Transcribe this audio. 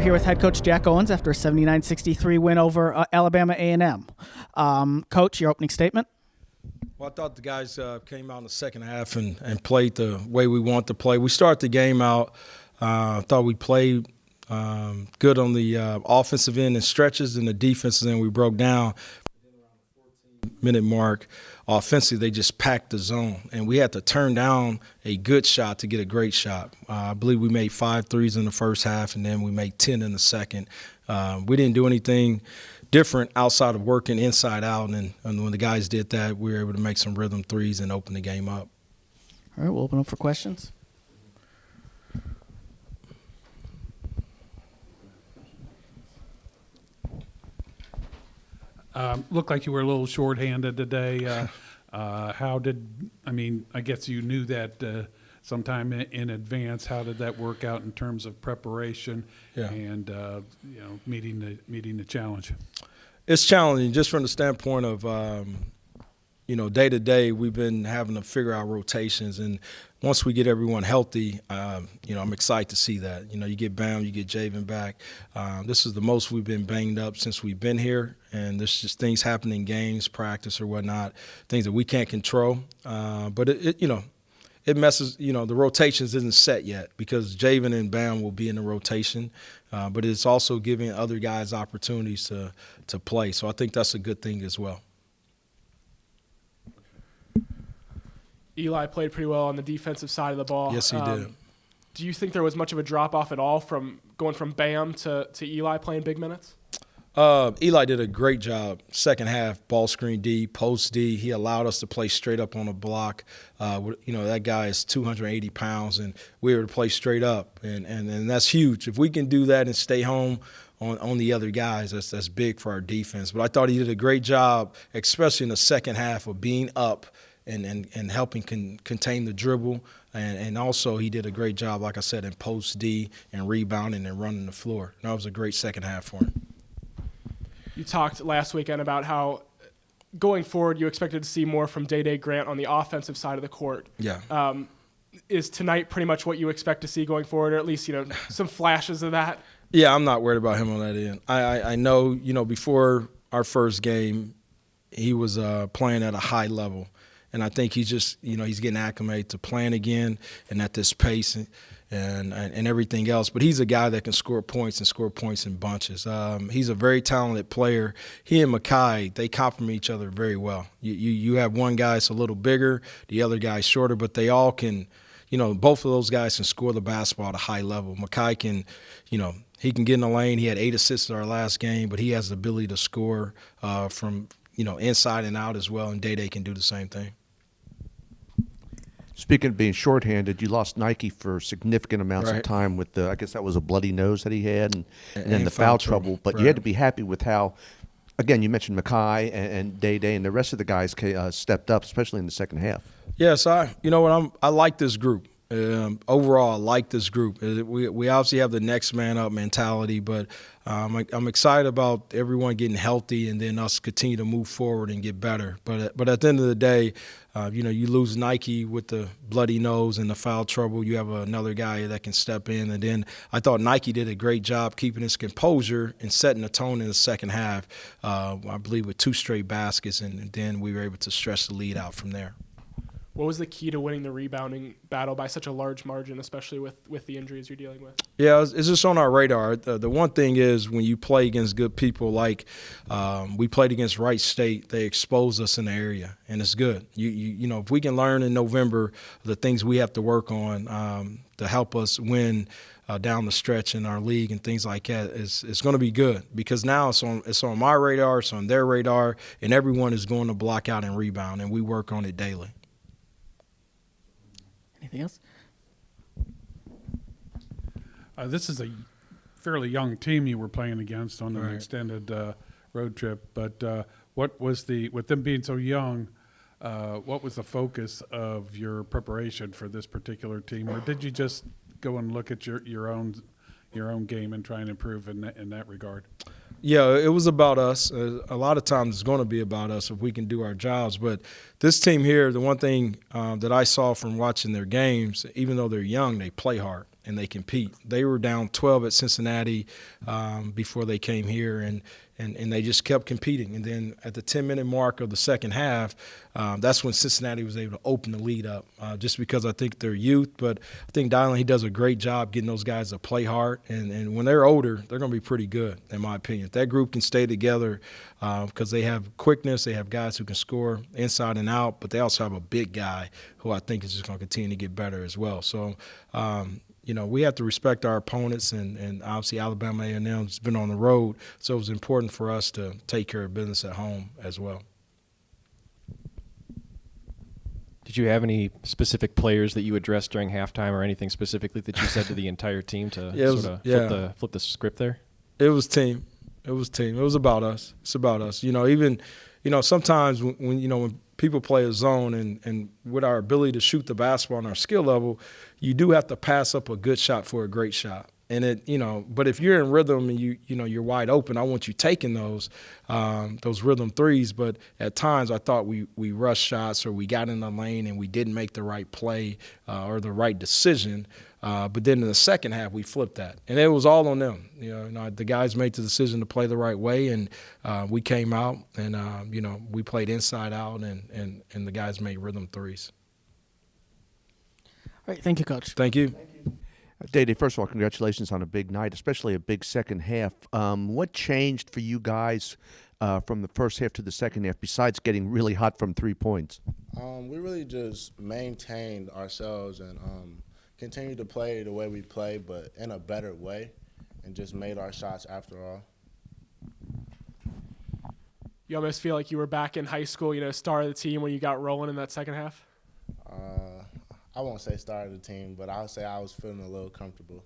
here with head coach Jack Owens after a 79-63 win over Alabama A&M. Coach, your opening statement. Well, I thought the guys came out in the second half and played the way we want to play. We started the game out. I thought we played good on the offensive end and stretches, and the defensive end we broke down. Around the 14-minute mark, offensively, they just packed the zone, and we had to turn down a good shot to get a great shot. I believe we made 5 threes in the first half, and then we made 10 in the second. We didn't do anything different outside of working inside out, and when the guys did that, we were able to make some rhythm threes and open the game up. All right, we'll open up for questions. Looked like you were a little shorthanded today. I guess you knew that sometime in advance. How did that work out in terms of preparation and meeting the challenge? It's challenging just from the standpoint of day to day. We've been having to figure out rotations, and once we get everyone healthy, I'm excited to see that. You get Bam, you get Javen back. This is the most we've been banged up since we've been here, and there's just things happening in games, practice or whatnot, things that we can't control. But it messes. The rotations isn't set yet because Javen and Bam will be in the rotation, but it's also giving other guys opportunities to play. So I think that's a good thing as well. Eli played pretty well on the defensive side of the ball. Yes, he did. Do you think there was much of a drop-off at all from going from Bam to Eli playing big minutes? Eli did a great job. Second half, ball screen D, post D. He allowed us to play straight up on a block. That guy is 280 pounds, and we were to play straight up, and that's huge. If we can do that and stay home on the other guys, that's big for our defense. But I thought he did a great job, especially in the second half, of being up and helping contain the dribble. And also he did a great job, like I said, in post D and rebounding and running the floor. That was a great second half for him. You talked last weekend about how going forward you expected to see more from Day Grant on the offensive side of the court. Yeah. Is tonight pretty much what you expect to see going forward, or at least some flashes of that? Yeah, I'm not worried about him on that end. I know, before our first game, he was playing at a high level. And I think he's just, he's getting acclimated to playing again and at this pace and everything else. But he's a guy that can score points in bunches. He's a very talented player. He and Makai, they complement each other very well. You have one guy that's a little bigger, the other guy's shorter, but they all can, both of those guys can score the basketball at a high level. Makai can, he can get in the lane. He had 8 assists in our last game, but he has the ability to score from, inside and out as well, and Day can do the same thing. Speaking of being shorthanded, you lost Nike for significant amounts of time with I guess that was a bloody nose that he had, and then the foul trouble. But you had to be happy with how, again, you mentioned Makai and Day and the rest of the guys stepped up, especially in the second half. Yes, I like this group. Overall, I like this group. We obviously have the next man up mentality, but I'm excited about everyone getting healthy and then us continue to move forward and get better. But at the end of the day, you lose Nike with the bloody nose and the foul trouble. You have another guy that can step in. And then I thought Nike did a great job keeping his composure and setting the tone in the second half, I believe with 2 straight baskets, and then we were able to stretch the lead out from there. What was the key to winning the rebounding battle by such a large margin, especially with the injuries you're dealing with? Yeah, it's just on our radar. The one thing is when you play against good people like we played against Wright State, they expose us in the area, and it's good. If we can learn in November the things we have to work on to help us win down the stretch in our league and things like that, it's going to be good because now it's on my radar, it's on their radar, and everyone is going to block out and rebound, and we work on it daily. Anything else? This is a fairly young team you were playing against on an extended road trip. But what was with them being so young, what was the focus of your preparation for this particular team, or did you just go and look at your own game and try and improve in that regard? Yeah, it was about us. A lot of times it's going to be about us if we can do our jobs. But this team here, the one thing that I saw from watching their games, even though they're young, they play hard. and they compete. They were down 12 at Cincinnati before they came here, and they just kept competing. And then at the 10-minute mark of the second half, that's when Cincinnati was able to open the lead up, just because I think they're youth. But I think Dylan, he does a great job getting those guys to play hard. And when they're older, they're going to be pretty good, in my opinion. If that group can stay together because they have quickness, they have guys who can score inside and out, but they also have a big guy who I think is just going to continue to get better as well. So, we have to respect our opponents, and obviously Alabama A&M has been on the road, so it was important for us to take care of business at home as well. Did you have any specific players that you addressed during halftime, or anything specifically that you said to the entire team to flip the script there? It was team. It was team. It was about us. It's about us. Sometimes when people play a zone and with our ability to shoot the basketball and our skill level, you do have to pass up a good shot for a great shot. And but if you're in rhythm and you're wide open, I want you taking those rhythm threes. But at times I thought we rushed shots, or we got in the lane and we didn't make the right play or the right decision. But then in the second half, we flipped that, and it was all on them. The guys made the decision to play the right way, and we came out and we played inside out, and the guys made rhythm threes. All right, thank you, Coach. Thank you. Day, first of all, congratulations on a big night, especially a big second half. What changed for you guys from the first half to the second half, besides getting really hot from 3 points? We really just maintained ourselves and continued to play the way we play, but in a better way, and just made our shots after all. You almost feel like you were back in high school, star of the team when you got rolling in that second half? I won't say star of the team, but I'll say I was feeling a little comfortable.